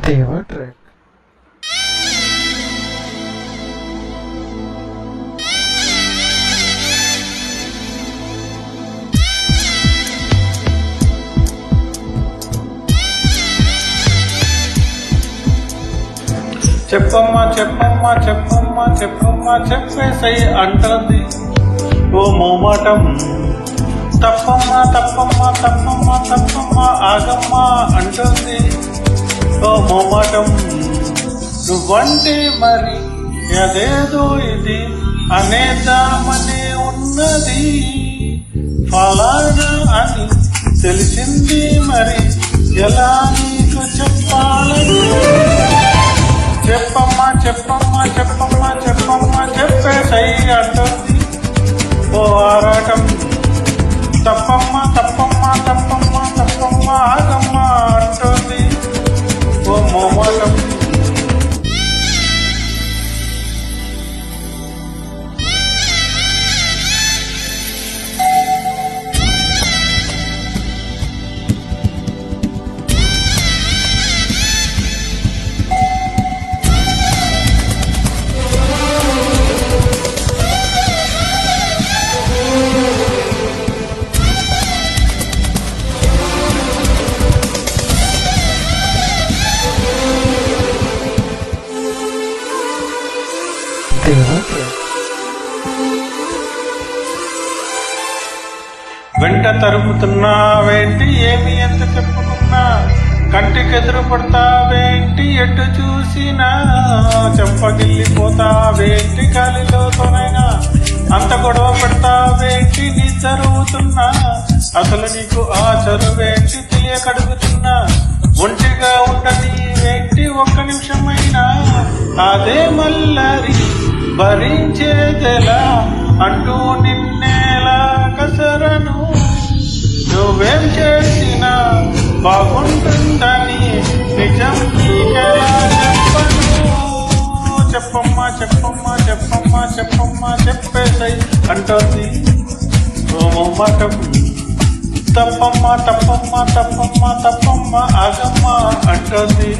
దేవా ట్రాక్. చెప్పమ్మా చెప్పమ్మా చెప్పమ్మా చెప్పమ్మా చెప్పేసై అంటుంది ఓ మోమాటం. తప్పమ్మా తప్పమ్మా తప్పమ్మా తప్పమ్మా ఆగమ్మా అంటుంది ఓ మోమాటం. నువ్వంటే మరి అదేదో ఇది అనేద్దామనే ఉన్నది ఫలానా అని తెలిసింది మరి ఎలా నీకు చెప్పాలని. చెప్పమ్మా చెప్పమ్మా చెప్పమ్మా చెప్పమ్మా చెప్పేసై అంటుంది ఓ ఆరాటం. తప్పమ్మా తప్పమ్మా తప్పమ్మా తప్పమ్మా ఆగమ్మా అంటుంది ఓ మోమాటం. దేవా ట్రాక్. వెంట తరుముతున్నావేంటి ఏమి ఎంత చెప్పుకున్నా కంటికెదురు పడతావేంటి ఎటు చూసినా చెంపగిల్లిపోతావేంటి గాలిలోతోనైనా అంత గొడవ పెడతావేంటి నీ జరుగుతున్నా అసలు నీకు ఆ చదువేంటి తెలియకడుగుతున్నా ఒంటిగా ఉండనీవేంటి ఒక్క నిమిషమైనా అదే మల్లరి భరించేదెలా అంటూ నిన్నేలా కసరను. నువ్వేం చేసినా బాగుంటుందని నిజం నీకెలా చెప్పను. చెప్పమ్మా చెప్పమ్మా చెప్పమ్మా చెప్పమ్మా చెప్పేసై అంటుంది ఓ మోమాటం. తప్పమ్మా తప్పమ్మా తప్పమ్మా తప్పమ్మా ఆగమ్మా అంటుంది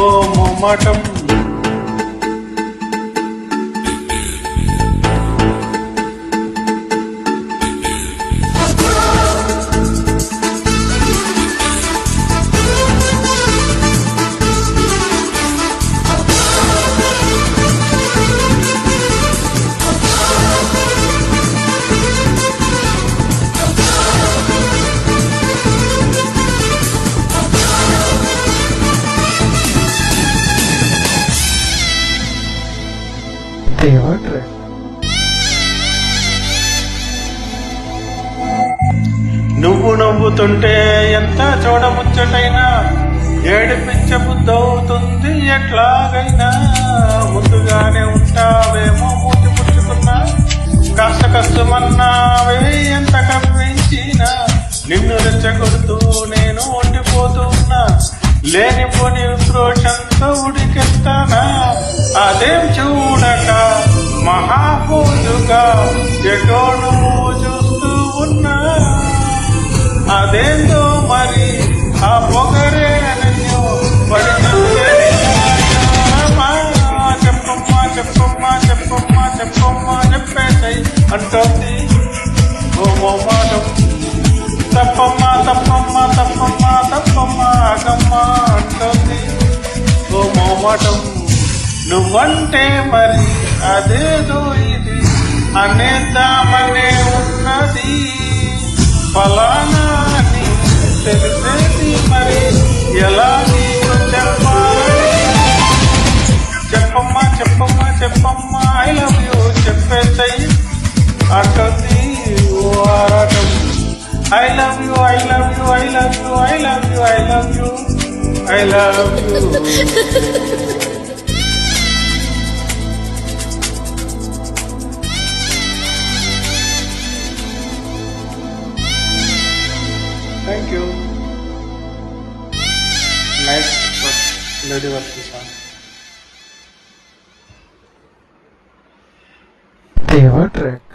ఓ మోమాటం. దేవా ట్రాక్. నువ్వు నవ్వుతుంటే ఎంత చూడముచ్చటైనా ఏడిపించబుద్దవుతుంది ఎట్లాగైనా. ముందుగానే ఉంటావేమో మూతి పుచ్చుకున్నా కాస్త కష్టమన్నావే ఎంత కవ్వించినా నిన్ను రెచ్చగొడుతూ నేను ఉండిపోతున్నా. లేనిపోని ఉక్రోషంతో ఉడికెత్తానా అదేం చూడక మహాపోజుగా ఎటో నువ్వు చూస్తూ ఉన్నా. అదేందో మరి ఆ పొగరే అనన్యో చెప్పమ్మా చెప్పమ్మా చెప్పమ్మా చెప్పమ్మా చెప్పేసై అంటుంది ఓ మోమాటం. తప్పమ్మా తప్పమ్మా తప్పమ్మా తప్పమ్మా ఆగమ్మా అంటుంది ఓ మోమాటం. నువ్వంటే మరి అదేదో ఇది అనేద్దామనే ఉన్నది ఫలానా అని తెలిసేది మరి ఎలా నీకు చెప్పాలి. చెప్పమ్మా చెప్పమ్మా చెప్పమ్మా ఐ లవ్ యూ చెప్పేసై అంటుంది ఓ ఆరాటం. I love you, I love you, I love you, I love you, I love you, I love you. Thank you. Nice lady worship song. దేవా ట్రాక్.